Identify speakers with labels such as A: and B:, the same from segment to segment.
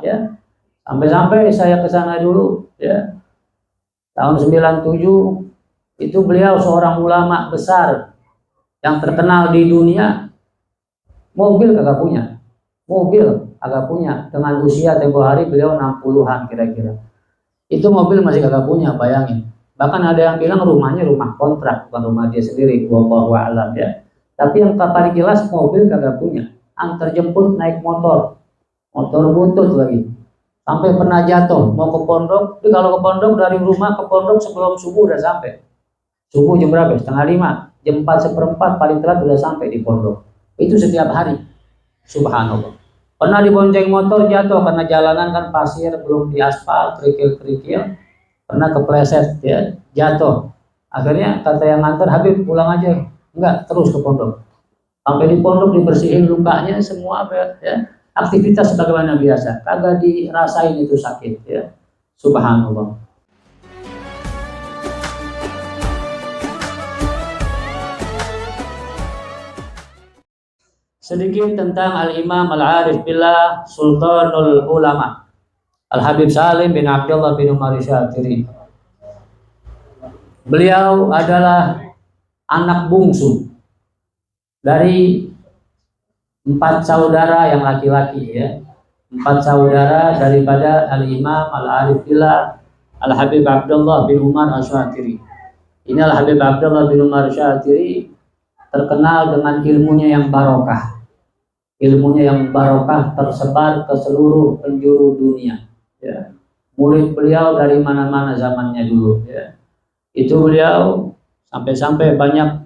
A: ya. Sampai-sampai saya ke sana dulu ya. Tahun 97 itu beliau seorang ulama besar yang terkenal di dunia. Mobil kagak punya. Mobil kagak punya. Dengan usia tempo hari beliau 60-an kira-kira. Itu mobil masih kagak punya, bayangin. Bahkan ada yang bilang rumahnya rumah kontrak, bukan rumah dia sendiri, wallahu a'lam ya. Tapi yang paling jelas mobil kagak punya. Antar jemput naik motor butut lagi. Sampai pernah jatuh, mau ke pondok. Jadi kalau ke pondok dari rumah ke pondok sebelum subuh udah sampai. Subuh jam berapa? 4:30, jam 4:15 paling telat udah sampai di pondok. Itu setiap hari. Subhanallah. Pernah dibonceng motor jatuh karena jalanan kan pasir, belum diaspal, kerikil-kerikil. Pernah kepleset ya, jatuh. Akhirnya kata yang nganter, Habib pulang aja. Enggak, terus ke pondok. Sampai di pondok dibersihin lukanya semua ya. Aktivitas sebagaimana biasa, kagak dirasain itu sakit ya. Subhanallah. Sedikit tentang Al-Imam Al-Arif Billah Sultanul Ulama Al-Habib Salim bin Abdullah bin Umar Syatiri. Beliau adalah anak bungsu dari 4 saudara yang laki-laki ya. 4 saudara daripada Al-Imam Al-Arif Billah Al-Habib Abdullah bin Umar Syatiri. Ini Al-Habib Abdullah bin Umar Syatiri terkenal dengan ilmunya yang barokah. Ilmunya yang barokah tersebar ke seluruh penjuru dunia ya. Murid beliau dari mana-mana zamannya dulu ya. Itu beliau sampai-sampai banyak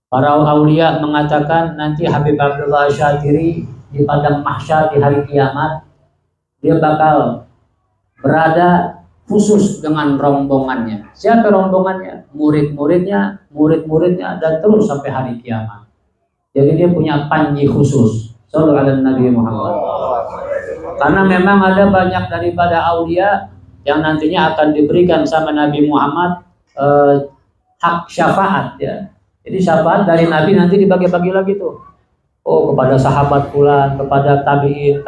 A: para aulia mengatakan nanti Habib Abdullah Syatiri di padang mahsyar di hari kiamat dia bakal berada khusus dengan rombongannya. Siapa rombongannya? Murid-muridnya dan terus sampai hari kiamat. Jadi dia punya panji khusus. Sallallahu alaihi Nabi Muhammad. Karena memang ada banyak daripada aulia yang nantinya akan diberikan sama Nabi Muhammad hak syafaat ya. Jadi syafaat dari Nabi nanti dibagi-bagi lagi tuh. Oh, kepada sahabat fulan, kepada tabi'in,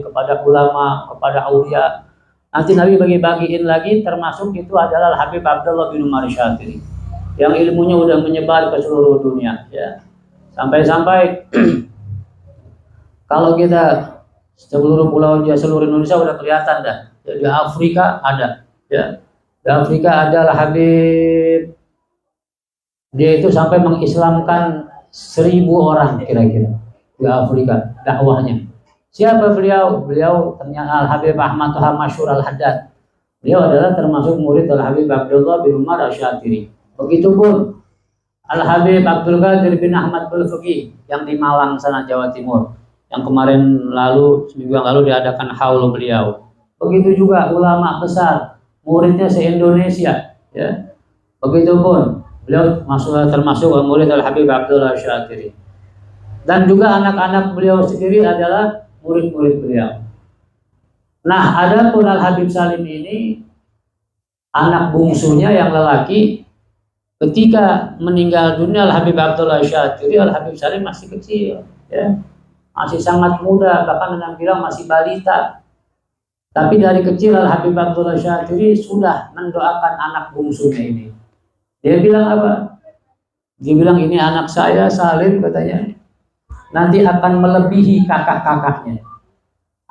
A: kepada ulama, kepada aulia. Nanti Nabi bagi-bagiin lagi, termasuk itu adalah Habib Abdullah bin Umar Syatiri yang ilmunya udah menyebar ke seluruh dunia ya. Sampai-sampai kalau kita seluruh pulau seluruh Indonesia udah kelihatan dah. Di Afrika ada ya. Di Afrika adalah Habib. Dia itu sampai mengislamkan 1000 orang kira-kira di Afrika dakwahnya. Siapa beliau? Beliau ternyata Al-Habib Ahmad Toha Masyhur Al-Haddad. Beliau adalah termasuk murid Al-Habib Abdullah bin Umar Syatiri. Begitupun Al-Habib Abdul Qadir bin Ahmad Al-Fiqih yang di Malang sana Jawa Timur. Yang kemarin lalu, seminggu yang lalu diadakan haul beliau. Begitu juga ulama besar, muridnya se-Indonesia ya. Begitupun beliau termasuk murid Al-Habib Abdullah Syatiri. Dan juga anak-anak beliau sendiri adalah murid-murid beliau. Nah, adapun Al-Habib Salim ini anak bungsunya yang lelaki, ketika meninggal dunia Al-Habib Abdullah Syatiri, Al-Habib Salim masih kecil ya. Masih sangat muda, bahkan yang bilang masih balita. Tapi dari kecil Al-Habib Abdullah Syatiri sudah mendoakan anak bungsunya ini. Dia bilang apa? Dia bilang ini anak saya Salim katanya. Nanti akan melebihi kakak-kakaknya.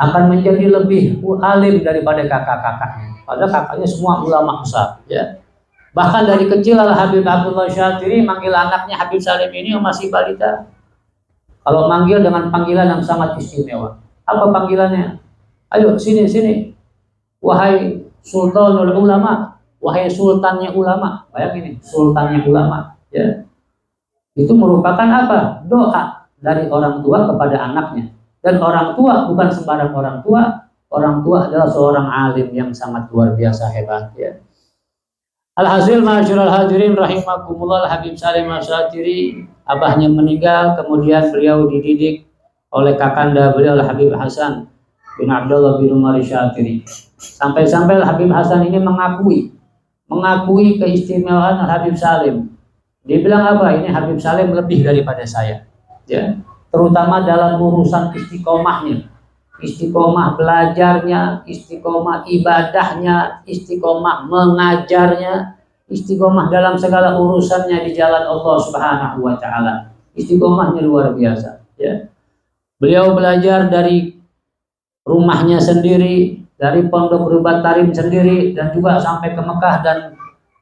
A: Akan menjadi lebih alim daripada kakak-kakaknya. Padahal kakaknya semua ulama besar ya. Bahkan dari kecil Al-Habib Abdullah Syatiri manggil anaknya Habib Salim ini yang masih balita. Kalau manggil dengan panggilan yang sangat istimewa. Apa panggilannya? Ayo sini. Wahai Sultanul Ulama, wahai sultannya ulama. Bayangin ini, sultannya ulama ya. Itu merupakan apa? Doa dari orang tua kepada anaknya. Dan orang tua bukan sembarang orang tua. Orang tua adalah seorang alim yang sangat luar biasa hebat ya. Alhasil ma'asyiral hadirin rahimakumullah, Habib Salim Syatiri abahnya meninggal, kemudian beliau dididik oleh kakanda beliau Habib Hasan bin Abdullah bin Umar Syatiri. Sampai-sampai Habib Hasan ini mengakui keistimewaan Habib Salim. Dia bilang apa? Ini Habib Salim lebih daripada saya. Ya, terutama dalam urusan istiqomahnya. istiqomah belajarnya, istiqomah ibadahnya, istiqomah mengajarnya, istiqomah dalam segala urusannya di jalan Allah Subhanahu wa taala. Istiqomahnya luar biasa, ya. Beliau belajar dari rumahnya sendiri, dari pondok Rubat Tarim sendiri, dan juga sampai ke Mekah dan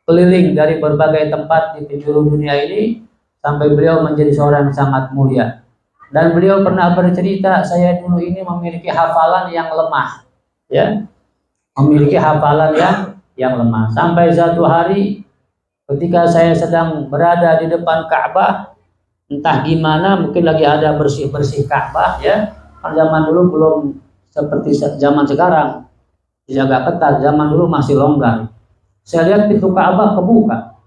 A: keliling dari berbagai tempat di penjuru dunia ini sampai beliau menjadi seorang yang sangat mulia. Dan beliau pernah bercerita, saya dulu ini memiliki hafalan yang lemah, ya, memiliki hafalan yang lemah. Sampai satu hari ketika saya sedang berada di depan Ka'bah, entah gimana, mungkin lagi ada bersih-bersih Ka'bah, ya. Kan zaman dulu belum seperti zaman sekarang dijaga ketat, zaman dulu masih longgar. Saya lihat pintu Ka'bah kebuka.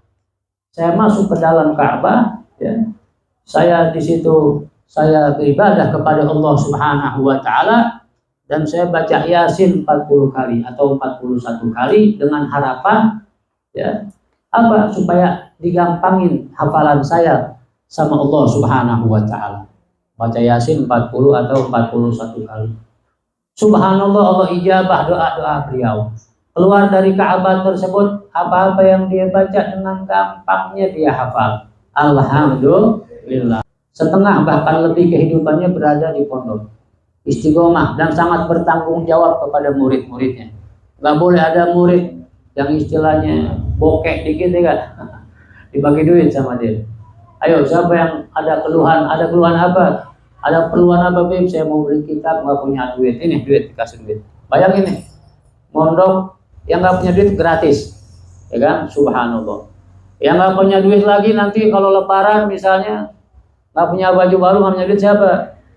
A: Saya masuk ke dalam Ka'bah, ya. Saya di situ saya beribadah kepada Allah Subhanahu wa taala dan saya baca Yasin 40 kali atau 41 kali dengan harapan, ya, apa, supaya digampangin hafalan saya sama Allah Subhanahu wa taala. Baca Yasin 40 atau 41 kali. Subhanallah, Allah ijabah doa-doa beliau. Keluar dari Ka'bah tersebut, apa-apa yang dia baca dengan gampangnya dia hafal. Alhamdulillah. Setengah bahkan lebih kehidupannya berada di pondok. Istiqomah dan sangat bertanggung jawab kepada murid-muridnya. Gak boleh ada murid yang istilahnya bokek dikit, ya kan? Dibagi duit sama dia. Ayo, siapa yang ada keluhan? Ada keluhan apa? Ada perluan apa, Bib? Saya mau beli kitab, nggak punya duit. Ini duit, dikasih duit. Bayangin nih, mondok yang nggak punya duit gratis, ya kan? Subhanallah. Yang nggak punya duit lagi nanti kalau lebaran misalnya nggak punya baju baru, nggak punya duit, siapa?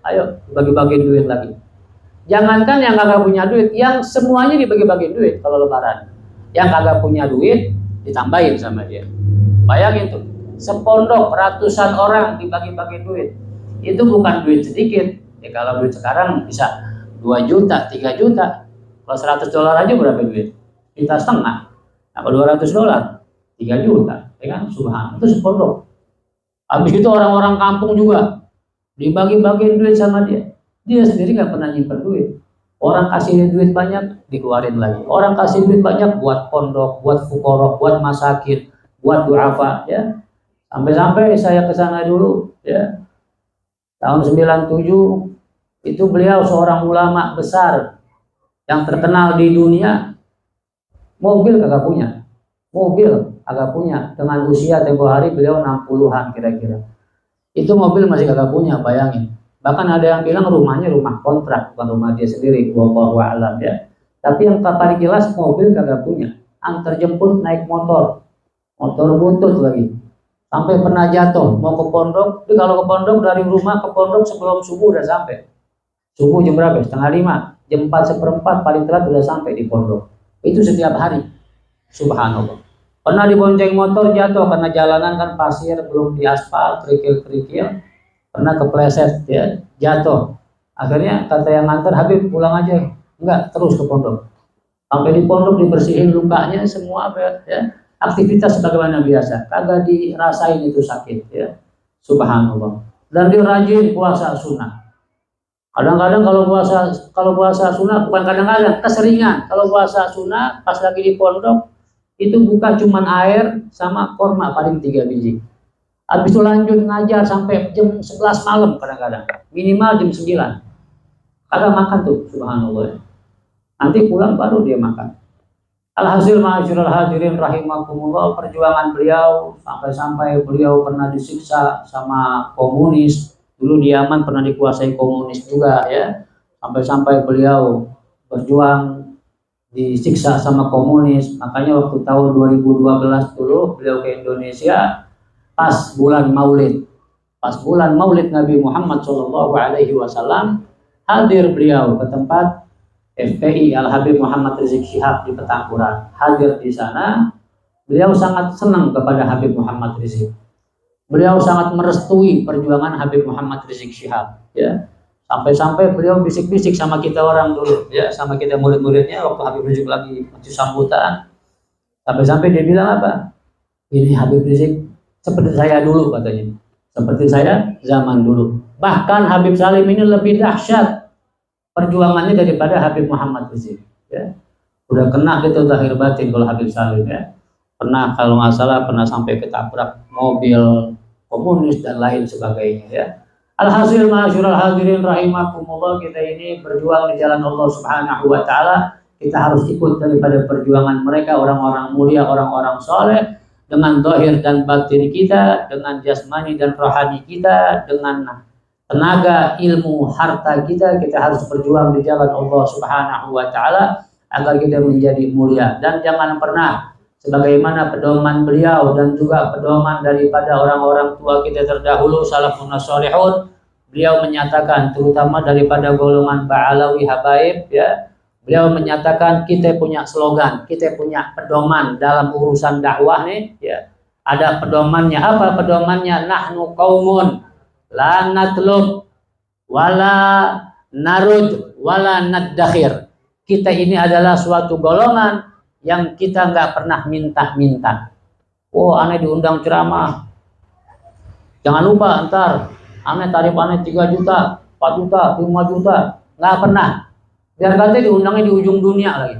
A: Ayo bagi-bagi duit lagi. Jangankan yang nggak punya duit, yang semuanya dibagi-bagi duit kalau lebaran. Yang kagak punya duit ditambahin sama dia. Bayangin tuh, sepondok ratusan orang dibagi-bagi duit. Itu bukan duit sedikit. Ya, kalau duit sekarang bisa 2 juta, 3 juta. Kalau $100 aja berapa duit? Juta setengah. Nah, kalau $200, 3 juta. Ya kan? Subhanallah, itu sepondok. Habis itu orang-orang kampung juga dibagi-bagiin duit sama dia. Dia sendiri nggak pernah nyimpen duit. Orang kasih duit banyak, dikeluarin lagi. Orang kasih duit banyak buat pondok, buat fuqara, buat masakin, buat du'afa, ya. Sampai-sampai saya ke sana dulu, ya. Tahun 97 itu beliau seorang ulama besar yang terkenal di dunia. Mobil kagak punya. Mobil kagak punya. Dengan usia tempo hari beliau 60-an kira-kira. Itu mobil masih kagak punya, bayangin. Bahkan ada yang bilang rumahnya rumah kontrak, bukan rumah dia sendiri, wallahu a'lam, ya. Tapi yang paling jelas mobil kagak punya. Antar jemput naik motor. Motor buntut lagi. Sampai pernah jatuh mau ke pondok. Tapi kalau ke pondok dari rumah ke pondok sebelum subuh udah sampai. Subuh jam berapa? 4:30. Jam 4:15 paling telat udah sampai di pondok. Itu setiap hari. Subhanallah. Pernah dibonceng motor jatuh karena jalanan kan pasir, belum diaspal, kerikil-kerikil. Pernah kepleset, ya, jatuh. Akhirnya kata yang nganter, Habib pulang aja. Enggak, terus ke pondok. Sampai di pondok dibersihin lukanya semua, ya. Aktivitas sebagaimana biasa, kagak dirasain itu sakit, ya. Subhanallah. Dan dia rajin puasa sunnah. Kadang-kadang kalau puasa sunnah, bukan kadang-kadang, keseringan. Kalau puasa sunnah pas lagi di pondok itu buka cuman air sama korma paling 3 biji. Habis itu lanjut ngajar sampai jam 11 malam kadang-kadang, minimal jam 9. Kagak makan tuh, subhanallah. Nanti pulang baru dia makan. Alhasil ma'asyiral hadirin rahimakumullah, perjuangan beliau sampai-sampai beliau pernah disiksa sama komunis. Dulu di Yaman pernah dikuasai komunis juga, ya. Sampai-sampai beliau berjuang disiksa sama komunis. Makanya waktu tahun 2012 dulu beliau ke Indonesia pas bulan Maulid. Pas bulan Maulid Nabi Muhammad SAW hadir beliau ke tempat FPI Al Habib Muhammad Rizik Syihab di Petamburan. Hadir di sana, beliau sangat senang kepada Habib Muhammad Rizik. Beliau sangat merestui perjuangan Habib Muhammad Rizik Syihab, ya. Sampai-sampai beliau bisik-bisik sama kita orang dulu, ya, sama kita murid-muridnya waktu Habib Rizik lagi masih sambutan. Sampai-sampai dia bilang apa? Ini Habib Rizik seperti saya dulu, katanya. Seperti saya zaman dulu. Bahkan Habib Salim ini lebih dahsyat. perjuangannya daripada Habib Muhammad Rizik. Ya. Udah kena gitu zahir batin kalau Habib Salim ya. Pernah kalau nggak salah pernah sampai ketabrak mobil komunis dan lain sebagainya ya. Alhasil ma'asyiral hadirin rahimakumullah, kita ini berjuang di jalan Allah Subhanahu wa taala. Kita harus ikut daripada perjuangan mereka, orang-orang mulia, orang-orang soleh, dengan zahir dan batin kita, dengan jasmani dan rohani kita, dengan tenaga, ilmu, harta kita harus berjuang di jalan Allah Subhanahu wa taala agar kita menjadi mulia. Dan jangan pernah, sebagaimana pedoman beliau dan juga pedoman daripada orang-orang tua kita terdahulu salafun shalihun, beliau menyatakan, terutama daripada golongan Ba'alawi Habaib ya, beliau menyatakan kita punya slogan, kita punya pedoman dalam urusan dakwah nih ya. Ada pedomannya. Apa pedomannya? Nahnu qaumun la natlub wala narud wala naddakhir. Kita ini adalah suatu golongan yang kita nggak pernah minta-minta. Oh, aneh diundang ceramah, jangan lupa ntar aneh tarif aneh 3 juta, 4 juta, 5 juta. Nggak pernah. Biar kata diundangnya di ujung dunia lagi.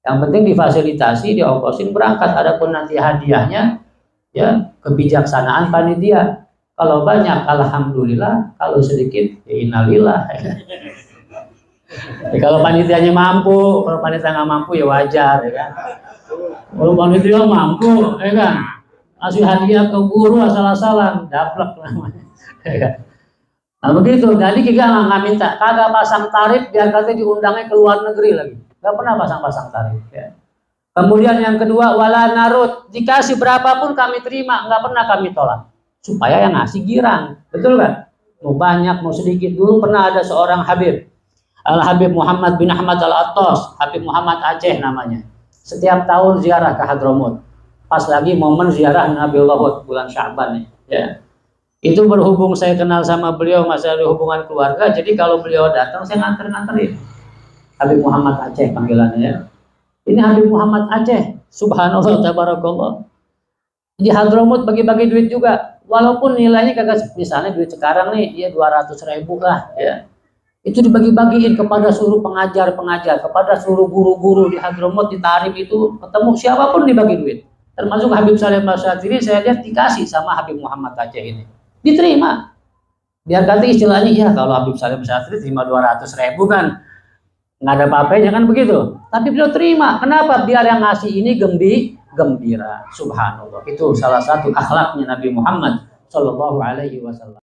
A: Yang penting difasilitasi, diongkosin berangkat. Adapun nanti hadiahnya ya kebijaksanaan panitia. Kalau banyak alhamdulillah, kalau sedikit ya innalillah. Ya, kalau panitianya mampu, kalau panitia nggak mampu ya wajar ya kan. Kalau panitia mampu ya kan, kasih hadiah ke guru asal-asalan, daplek namanya. Ya kan? Nah begitu, jadi kita nggak minta, kagak pasang tarif biar katanya diundangnya ke luar negeri lagi, nggak pernah pasang-pasang tarif. Ya. Kemudian yang kedua, wala narut, dikasih berapapun kami terima, nggak pernah kami tolak, supaya yang ngasih girang, betul kan? Mau banyak mau sedikit. Dulu pernah ada seorang Habib, Al-Habib Muhammad bin Ahmad Al-Attas, Habib Muhammad Aceh namanya. Setiap tahun ziarah ke Hadramut, pas lagi momen ziarah Nabiullah Hud bulan Sya'ban nih. Ya. Itu berhubung saya kenal sama beliau, masih ada hubungan keluarga, jadi kalau beliau datang saya nganter-nganterin. Habib Muhammad Aceh panggilannya ya. Ini Habib Muhammad Aceh, subhanallah tabarakallah. Di Hadramut bagi-bagi duit juga, walaupun nilainya kagak, misalnya duit sekarang nih ya 200.000 lah ya. Itu dibagi-bagiin kepada seluruh pengajar-pengajar, kepada seluruh guru-guru di Hadramut, di Tarif itu ketemu siapapun dibagi duit. Termasuk Habib Salim Masyadiri saya lihat dikasih sama Habib Muhammad Aceh ini. Diterima. Biar kata istilahnya, ya kalau Habib Salim Masyadiri terima 200.000 kan nggak ada apa-apanya kan begitu. Tapi beliau terima. Kenapa? Biar yang ngasih ini gembira. Subhanallah. Itu salah satu akhlaknya Nabi Muhammad Shallallahu Alaihi Wasallam.